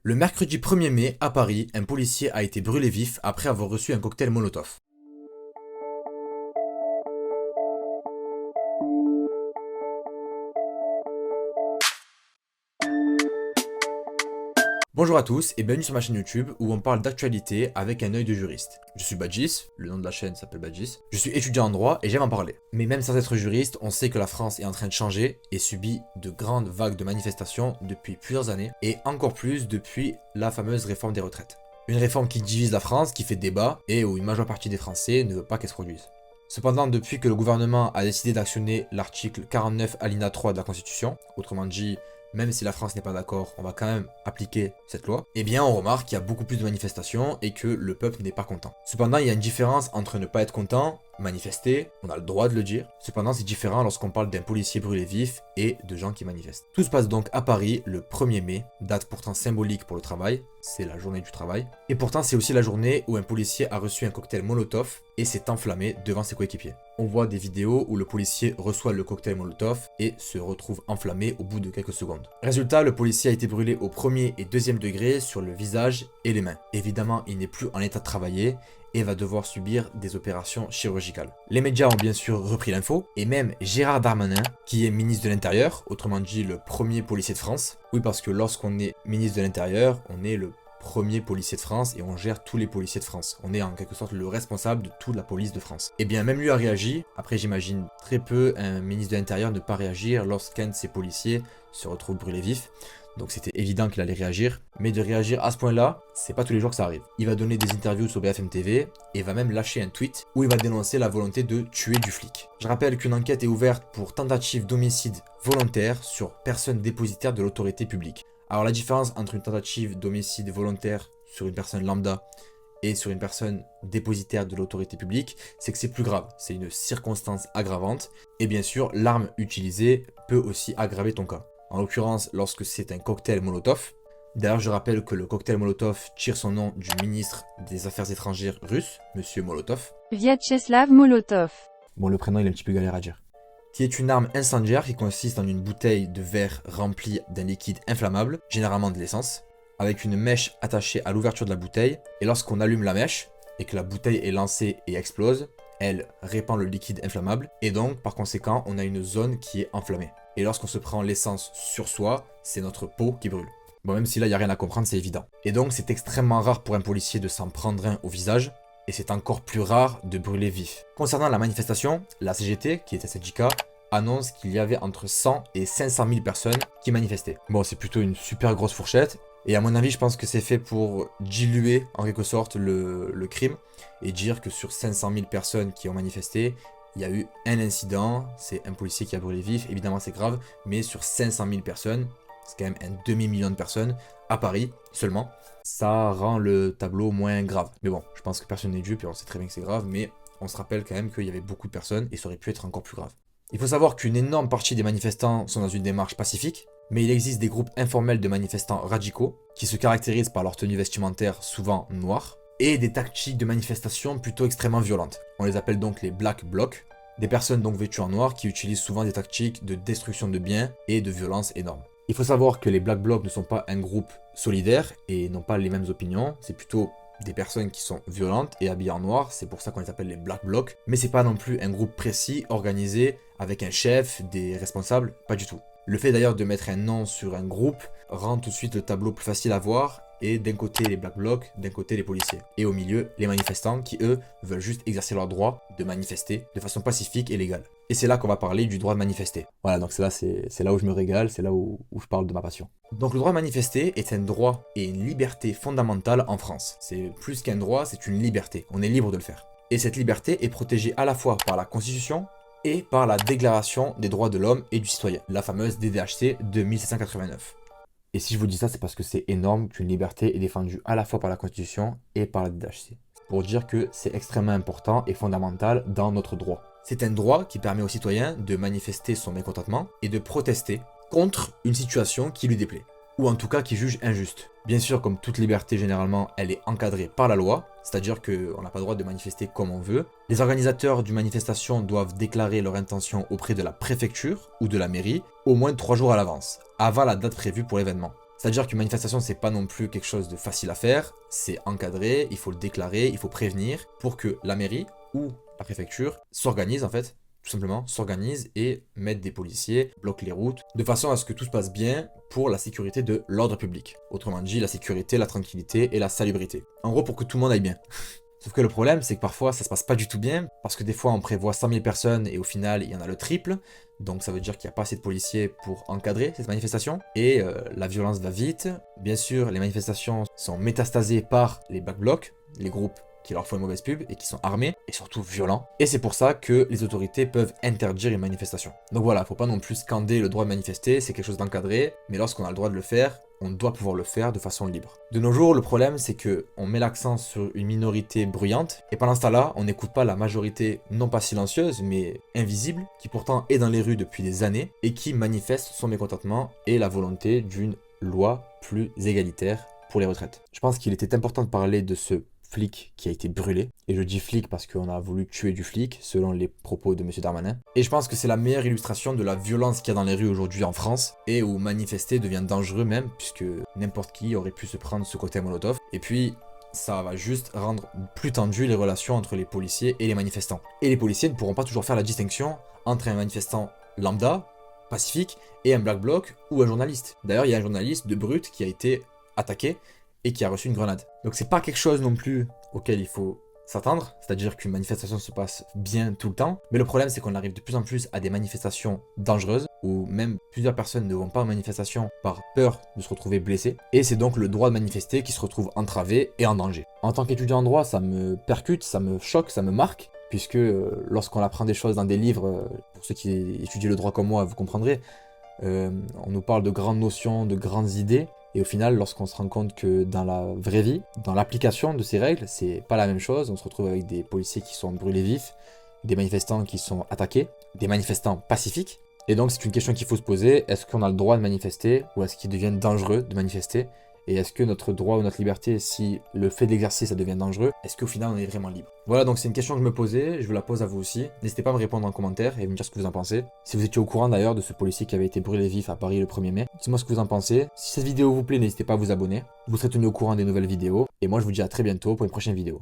Le mercredi 1er mai, à Paris, un policier a été brûlé vif après avoir reçu un cocktail Molotov. Bonjour à tous et bienvenue sur ma chaîne YouTube où on parle d'actualité avec un œil de juriste. Je suis Badjis, le nom de la chaîne s'appelle Badjis. Je suis étudiant en droit et j'aime en parler. Mais même sans être juriste, on sait que la France est en train de changer et subit de grandes vagues de manifestations depuis plusieurs années et encore plus depuis la fameuse réforme des retraites. Une réforme qui divise la France, qui fait débat et où une majeure partie des Français ne veut pas qu'elle se produise. Cependant, depuis que le gouvernement a décidé d'actionner l'article 49 alinéa 3 de la Constitution, autrement dit, même si la France n'est pas d'accord, on va quand même appliquer cette loi, eh bien on remarque qu'il y a beaucoup plus de manifestations et que le peuple n'est pas content. Cependant, il y a une différence entre ne pas être content, manifester, on a le droit de le dire. Cependant, c'est différent lorsqu'on parle d'un policier brûlé vif et de gens qui manifestent. Tout se passe donc à Paris le 1er mai, date pourtant symbolique pour le travail, c'est la journée du travail. Et pourtant, c'est aussi la journée où un policier a reçu un cocktail Molotov et s'est enflammé devant ses coéquipiers. On voit des vidéos où le policier reçoit le cocktail Molotov et se retrouve enflammé au bout de quelques secondes. Résultat, le policier a été brûlé au premier et deuxième degré sur le visage et les mains. Évidemment, il n'est plus en état de travailler et va devoir subir des opérations chirurgicales. Les médias ont bien sûr repris l'info, et même Gérard Darmanin, qui est ministre de l'Intérieur, autrement dit le premier policier de France. Oui, parce que lorsqu'on est ministre de l'Intérieur, on est le premier policier de France et on gère tous les policiers de France. On est en quelque sorte le responsable de toute la police de France. Et bien même lui a réagi. Après j'imagine très peu un ministre de l'Intérieur ne pas réagir lorsqu'un de ses policiers se retrouve brûlé vif. Donc c'était évident qu'il allait réagir. Mais de réagir à ce point-là, c'est pas tous les jours que ça arrive. Il va donner des interviews sur BFM TV et va même lâcher un tweet où il va dénoncer la volonté de tuer du flic. Je rappelle qu'une enquête est ouverte pour tentative d'homicide volontaire sur personne dépositaire de l'autorité publique. Alors la différence entre une tentative d'homicide volontaire sur une personne lambda et sur une personne dépositaire de l'autorité publique, c'est que c'est plus grave. C'est une circonstance aggravante et bien sûr l'arme utilisée peut aussi aggraver ton cas. En l'occurrence, lorsque c'est un cocktail Molotov. D'ailleurs, je rappelle que le cocktail Molotov tire son nom du ministre des Affaires étrangères russe, Monsieur Molotov. Vyacheslav Molotov. Bon, le prénom il est un petit peu galère à dire. Qui est une arme incendiaire qui consiste en une bouteille de verre remplie d'un liquide inflammable, généralement de l'essence, avec une mèche attachée à l'ouverture de la bouteille. Et lorsqu'on allume la mèche et que la bouteille est lancée et explose, elle répand le liquide inflammable et donc par conséquent on a une zone qui est enflammée. Et lorsqu'on se prend l'essence sur soi, c'est notre peau qui brûle. Bon, même si là il n'y a rien à comprendre, c'est évident. Et donc c'est extrêmement rare pour un policier de s'en prendre un au visage, et c'est encore plus rare de brûler vif. Concernant la manifestation, la CGT, qui est un syndicat, annonce qu'il y avait entre 100 et 500 000 personnes qui manifestaient. Bon, c'est plutôt une super grosse fourchette, et à mon avis, je pense que c'est fait pour diluer en quelque sorte le crime, et dire que sur 500 000 personnes qui ont manifesté, il y a eu un incident, c'est un policier qui a brûlé vif, évidemment c'est grave, mais sur 500 000 personnes, c'est quand même un demi-million de personnes, à Paris seulement, ça rend le tableau moins grave. Mais bon, je pense que personne n'est dupe et on sait très bien que c'est grave, mais on se rappelle quand même qu'il y avait beaucoup de personnes et ça aurait pu être encore plus grave. Il faut savoir qu'une énorme partie des manifestants sont dans une démarche pacifique, mais il existe des groupes informels de manifestants radicaux qui se caractérisent par leur tenue vestimentaire souvent noire, et des tactiques de manifestation plutôt extrêmement violentes. On les appelle donc les Black Blocs, des personnes donc vêtues en noir qui utilisent souvent des tactiques de destruction de biens et de violence énormes. Il faut savoir que les Black Blocs ne sont pas un groupe solidaire et n'ont pas les mêmes opinions, c'est plutôt des personnes qui sont violentes et habillées en noir, c'est pour ça qu'on les appelle les Black Blocs, mais c'est pas non plus un groupe précis, organisé, avec un chef, des responsables, pas du tout. Le fait d'ailleurs de mettre un nom sur un groupe rend tout de suite le tableau plus facile à voir, et d'un côté les Black Blocs, d'un côté les policiers. Et au milieu, les manifestants qui, eux, veulent juste exercer leur droit de manifester de façon pacifique et légale. Et c'est là qu'on va parler du droit de manifester. Voilà, donc c'est là où je me régale, c'est là où je parle de ma passion. Donc le droit de manifester est un droit et une liberté fondamentale en France. C'est plus qu'un droit, c'est une liberté. On est libre de le faire. Et cette liberté est protégée à la fois par la Constitution et par la Déclaration des droits de l'homme et du citoyen, la fameuse DDHC de 1789. Et si je vous dis ça, c'est parce que c'est énorme qu'une liberté est défendue à la fois par la Constitution et par la DDHC. Pour dire que c'est extrêmement important et fondamental dans notre droit. C'est un droit qui permet aux citoyens de manifester son mécontentement et de protester contre une situation qui lui déplaît, ou en tout cas qui juge injuste. Bien sûr, comme toute liberté généralement, elle est encadrée par la loi, c'est-à-dire qu'on n'a pas le droit de manifester comme on veut. Les organisateurs d'une manifestation doivent déclarer leur intention auprès de la préfecture ou de la mairie au moins 3 jours à l'avance, avant la date prévue pour l'événement. C'est-à-dire qu'une manifestation, c'est pas non plus quelque chose de facile à faire, c'est encadré, il faut le déclarer, il faut prévenir pour que la mairie ou la préfecture s'organise en fait, tout simplement, s'organise et mette des policiers, bloque les routes, de façon à ce que tout se passe bien pour la sécurité de l'ordre public. Autrement dit, la sécurité, la tranquillité et la salubrité. En gros, pour que tout le monde aille bien. Sauf que le problème, c'est que parfois, ça se passe pas du tout bien, parce que des fois, on prévoit 100 000 personnes et au final, il y en a le triple. Donc ça veut dire qu'il n'y a pas assez de policiers pour encadrer cette manifestation. Et la violence va vite. Bien sûr, les manifestations sont métastasées par les Black Blocs, les groupes qui leur font une mauvaise pub et qui sont armés et surtout violents. Et c'est pour ça que les autorités peuvent interdire une manifestation. Donc voilà, faut pas non plus scander le droit de manifester, c'est quelque chose d'encadré, mais lorsqu'on a le droit de le faire, on doit pouvoir le faire de façon libre. De nos jours, le problème c'est que on met l'accent sur une minorité bruyante, et pendant ce temps-là, on n'écoute pas la majorité, non pas silencieuse, mais invisible, qui pourtant est dans les rues depuis des années, et qui manifeste son mécontentement et la volonté d'une loi plus égalitaire pour les retraites. Je pense qu'il était important de parler de ce flic qui a été brûlé. Et je dis flic parce qu'on a voulu tuer du flic, selon les propos de M. Darmanin. Et je pense que c'est la meilleure illustration de la violence qu'il y a dans les rues aujourd'hui en France, et où manifester devient dangereux même, puisque n'importe qui aurait pu se prendre ce côté Molotov. Et puis, ça va juste rendre plus tendues les relations entre les policiers et les manifestants. Et les policiers ne pourront pas toujours faire la distinction entre un manifestant lambda, pacifique, et un black bloc ou un journaliste. D'ailleurs, il y a un journaliste de Brut qui a été attaqué et qui a reçu une grenade. Donc c'est pas quelque chose non plus auquel il faut s'attendre, c'est-à-dire qu'une manifestation se passe bien tout le temps, mais le problème c'est qu'on arrive de plus en plus à des manifestations dangereuses, où même plusieurs personnes ne vont pas en manifestation par peur de se retrouver blessées, et c'est donc le droit de manifester qui se retrouve entravé et en danger. En tant qu'étudiant en droit, ça me percute, ça me choque, ça me marque, puisque lorsqu'on apprend des choses dans des livres, pour ceux qui étudient le droit comme moi, vous comprendrez, on nous parle de grandes notions, de grandes idées, et au final, lorsqu'on se rend compte que dans la vraie vie, dans l'application de ces règles, c'est pas la même chose. On se retrouve avec des policiers qui sont brûlés vifs, des manifestants qui sont attaqués, des manifestants pacifiques. Et donc c'est une question qu'il faut se poser, est-ce qu'on a le droit de manifester ou est-ce qu'il devient dangereux de manifester? Et est-ce que notre droit ou notre liberté, si le fait d'exercer ça devient dangereux, est-ce qu'au final on est vraiment libre? Voilà, donc c'est une question que je me posais, je vous la pose à vous aussi. N'hésitez pas à me répondre en commentaire et me dire ce que vous en pensez. Si vous étiez au courant d'ailleurs de ce policier qui avait été brûlé vif à Paris le 1er mai, dites-moi ce que vous en pensez. Si cette vidéo vous plaît, n'hésitez pas à vous abonner. Vous serez tenu au courant des nouvelles vidéos. Et moi je vous dis à très bientôt pour une prochaine vidéo.